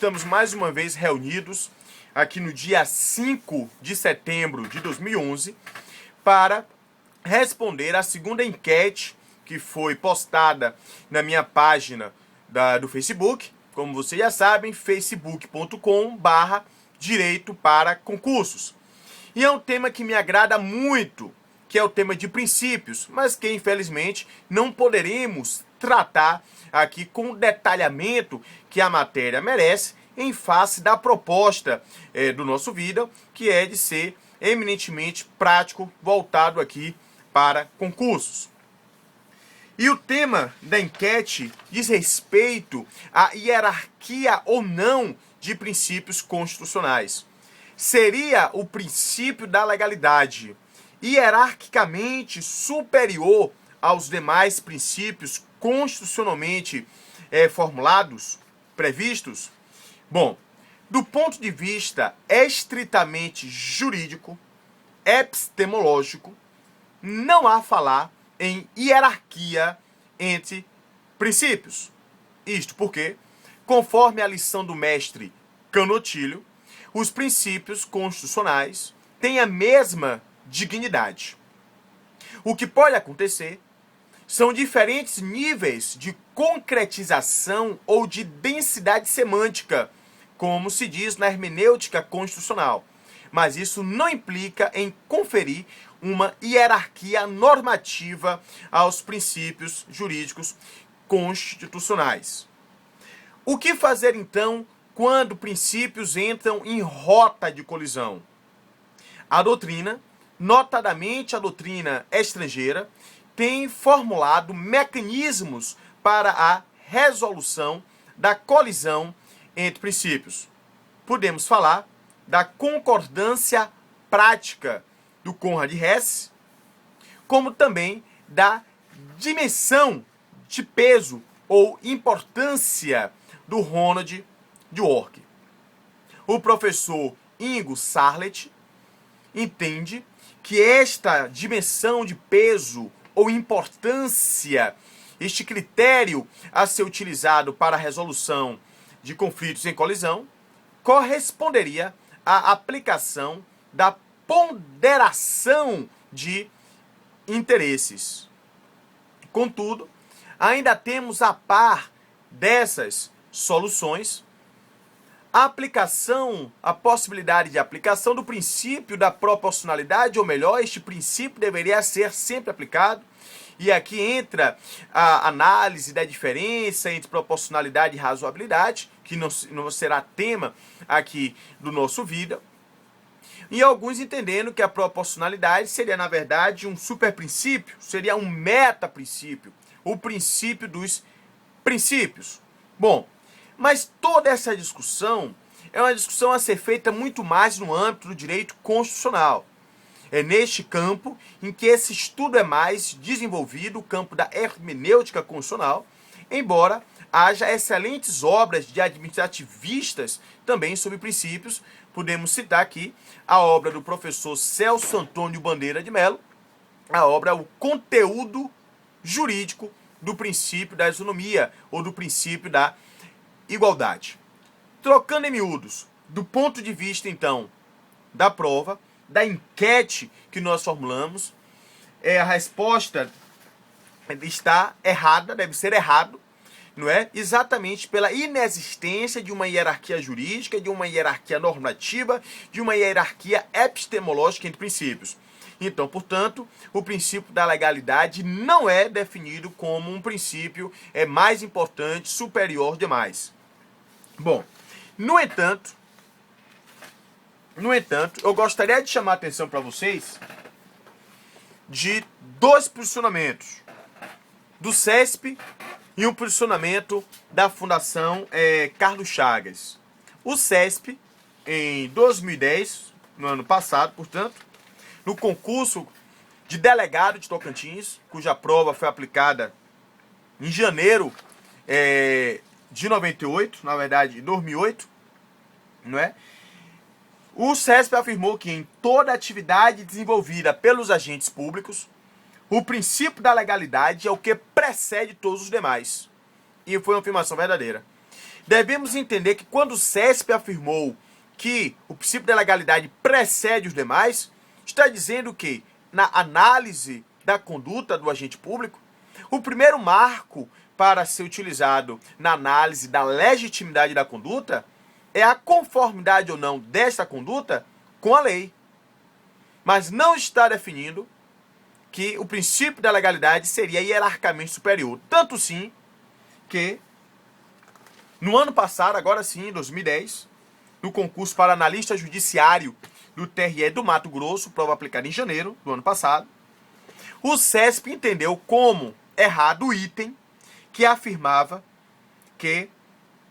estamos mais uma vez reunidos aqui no dia 5 de setembro de 2011 para responder a segunda enquete que foi postada na minha página do Facebook. Como vocês já sabem, facebook.com/direito para concursos. E é um tema que me agrada muito, que é o tema de princípios, mas que infelizmente não poderemos tratar aqui com o detalhamento que a matéria merece em face da proposta do nosso vídeo, que é de ser eminentemente prático, voltado aqui para concursos. E o tema da enquete diz respeito à hierarquia ou não de princípios constitucionais. Seria o princípio da legalidade hierarquicamente superior aos demais princípios constitucionalmente formulados, previstos? Bom, do ponto de vista estritamente jurídico, epistemológico, não há falar em hierarquia entre princípios. Isto porque, conforme a lição do mestre Canotilho, os princípios constitucionais têm a mesma dignidade. O que pode acontecer são diferentes níveis de concretização ou de densidade semântica, como se diz na hermenêutica constitucional. Mas isso não implica em conferir uma hierarquia normativa aos princípios jurídicos constitucionais. O que fazer então quando princípios entram em rota de colisão? A doutrina, notadamente a doutrina estrangeira, tem formulado mecanismos para a resolução da colisão entre princípios. Podemos falar da concordância prática do Conrad Hesse, como também da dimensão de peso ou importância do Ronald Dworkin. O professor Ingo Sarlet entende que esta dimensão de peso ou importância, este critério a ser utilizado para a resolução de conflitos em colisão, corresponderia à aplicação da ponderação de interesses. Contudo, ainda temos a par dessas soluções a possibilidade de aplicação do princípio da proporcionalidade, ou melhor, este princípio deveria ser sempre aplicado. E aqui entra a análise da diferença entre proporcionalidade e razoabilidade, que não será tema aqui do nosso vídeo. E alguns entendendo que a proporcionalidade seria, na verdade, um superprincípio, seria um metaprincípio, o princípio dos princípios. Bom, mas toda essa discussão é uma discussão a ser feita muito mais no âmbito do direito constitucional. É neste campo em que esse estudo é mais desenvolvido, o campo da hermenêutica constitucional, embora haja excelentes obras de administrativistas também sobre princípios. Podemos citar aqui a obra do professor Celso Antônio Bandeira de Mello, a obra O Conteúdo Jurídico do Princípio da Isonomia ou do Princípio da Igualdade. Trocando em miúdos, do ponto de vista então da prova, da enquete que nós formulamos, a resposta está errada, deve ser errado, não é? Exatamente pela inexistência de uma hierarquia jurídica, de uma hierarquia normativa, de uma hierarquia epistemológica entre princípios. Então, portanto, o princípio da legalidade não é definido como um princípio mais importante, superior demais. Bom, no entanto, eu gostaria de chamar a atenção para vocês de dois posicionamentos do CESP e um posicionamento da Fundação Carlos Chagas. O CESP, em 2010, no ano passado, portanto, no concurso de delegado de Tocantins, cuja prova foi aplicada em janeiro de 98, na verdade, 2008, não é? O CESP afirmou que em toda atividade desenvolvida pelos agentes públicos, o princípio da legalidade é o que precede todos os demais. E foi uma afirmação verdadeira. devemos entender que quando o CESP afirmou que o princípio da legalidade precede os demais, está dizendo que, na análise da conduta do agente público, o primeiro marco para ser utilizado na análise da legitimidade da conduta é a conformidade ou não desta conduta com a lei. Mas não está definindo que o princípio da legalidade seria hierarquicamente superior. Tanto sim que, no ano passado, agora sim, em 2010, no concurso para analista judiciário do TRE do Mato Grosso, prova aplicada em janeiro do ano passado, o CESP entendeu como errado o item que afirmava que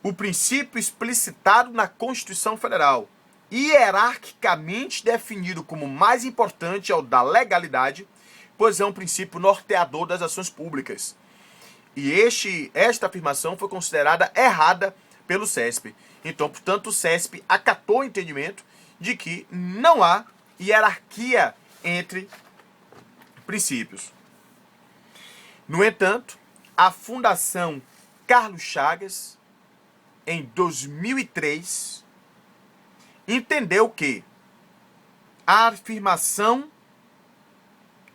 o princípio explicitado na Constituição Federal, hierarquicamente definido como mais importante é o da legalidade, pois é um princípio norteador das ações públicas. E esta afirmação foi considerada errada pelo CESP. Então, portanto, o CESP acatou o entendimento de que não há hierarquia entre princípios. No entanto, a Fundação Carlos Chagas, em 2003, entendeu que a afirmação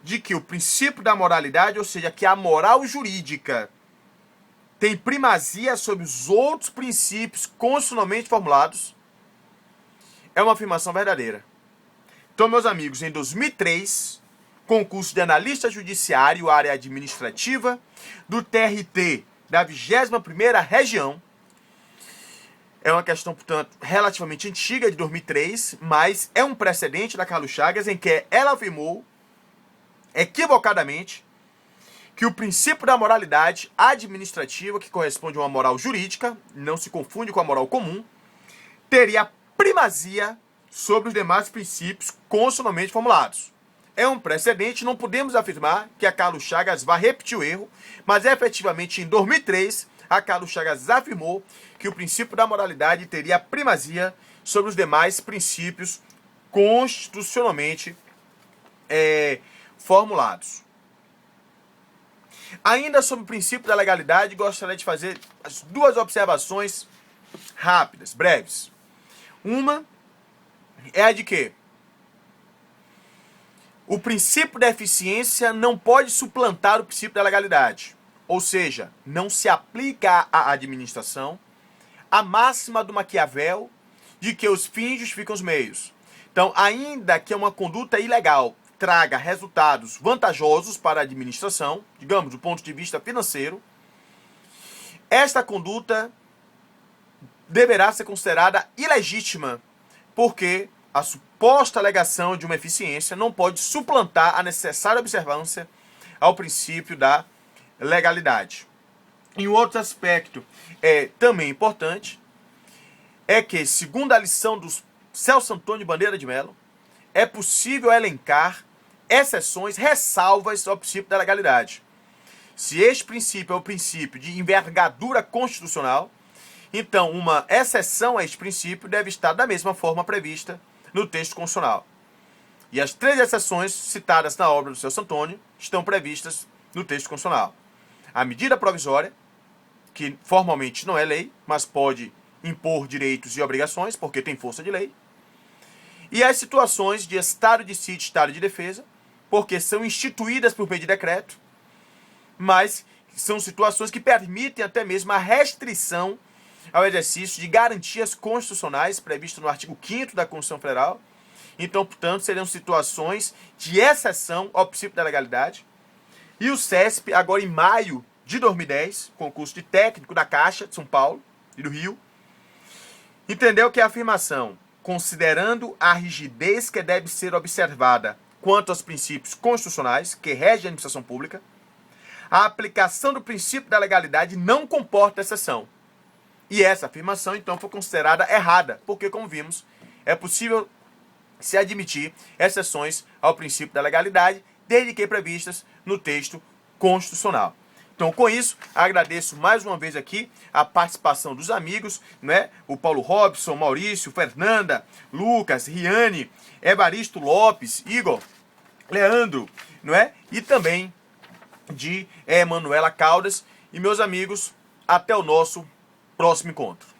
de que o princípio da moralidade, ou seja, que a moral jurídica tem primazia sobre os outros princípios constitucionalmente formulados, é uma afirmação verdadeira. Então, meus amigos, em 2003, concurso de analista judiciário, área administrativa, do TRT da 21ª Região, é uma questão, portanto, relativamente antiga, de 2003, mas é um precedente da Carlos Chagas, em que ela afirmou, equivocadamente, que o princípio da moralidade administrativa, que corresponde a uma moral jurídica, não se confunde com a moral comum, teria primazia sobre os demais princípios constitucionalmente formulados. É um precedente, não podemos afirmar que a Carlos Chagas vai repetir o erro, mas efetivamente em 2003, a Carlos Chagas afirmou que o princípio da moralidade teria primazia sobre os demais princípios constitucionalmente formulados. Ainda sobre o princípio da legalidade, gostaria de fazer as duas observações rápidas, breves. Uma é a de que o princípio da eficiência não pode suplantar o princípio da legalidade. Ou seja, não se aplica à administração a máxima do Maquiavel de que os fins justificam os meios. Então, ainda que uma conduta ilegal traga resultados vantajosos para a administração, digamos, do ponto de vista financeiro, esta conduta deverá ser considerada ilegítima, porque a suposta alegação de uma eficiência não pode suplantar a necessária observância ao princípio da legalidade. E um outro aspecto também importante é que, segundo a lição do Celso Antônio Bandeira de Mello, é possível elencar exceções, ressalvas ao princípio da legalidade. Se este princípio é o princípio de envergadura constitucional, então uma exceção a este princípio deve estar da mesma forma prevista no texto constitucional. E as 3 exceções citadas na obra do Celso Antônio estão previstas no texto constitucional. A medida provisória, que formalmente não é lei, mas pode impor direitos e obrigações, porque tem força de lei. E as situações de estado de sítio e estado de defesa, porque são instituídas por meio de decreto, mas são situações que permitem até mesmo a restrição ao exercício de garantias constitucionais previstas no artigo 5º da Constituição Federal. Então, portanto, seriam situações de exceção ao princípio da legalidade. E o CESP, agora em maio de 2010, concurso de técnico da Caixa de São Paulo e do Rio, entendeu que a afirmação, considerando a rigidez que deve ser observada quanto aos princípios constitucionais que regem a administração pública, a aplicação do princípio da legalidade não comporta exceção. E essa afirmação, então, foi considerada errada, porque, como vimos, é possível se admitir exceções ao princípio da legalidade, desde que previstas no texto constitucional. Então, com isso, agradeço mais uma vez aqui a participação dos amigos, né? O Paulo Robson, Maurício, Fernanda, Lucas, Riane, Evaristo Lopes, Igor, Leandro, não é? E também de Manuela Caldas. E, meus amigos, até o nosso próximo encontro.